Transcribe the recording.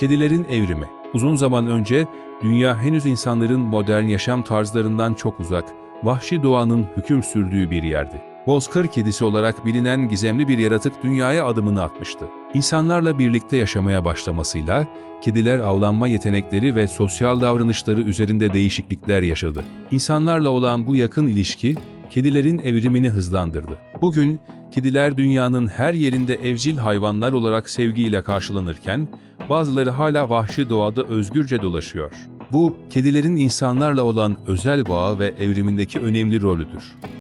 Kedilerin evrimi. Uzun zaman önce dünya henüz insanların modern yaşam tarzlarından çok uzak, vahşi doğanın hüküm sürdüğü bir yerdi. Bozkır kedisi olarak bilinen gizemli bir yaratık dünyaya adımını atmıştı. İnsanlarla birlikte yaşamaya başlamasıyla kediler avlanma yetenekleri ve sosyal davranışları üzerinde değişiklikler yaşadı. İnsanlarla olan bu yakın ilişki kedilerin evrimini hızlandırdı. Bugün kediler dünyanın her yerinde evcil hayvanlar olarak sevgiyle karşılanırken bazıları hala vahşi doğada özgürce dolaşıyor. Bu, kedilerin insanlarla olan özel bağı ve evrimindeki önemli rolüdür.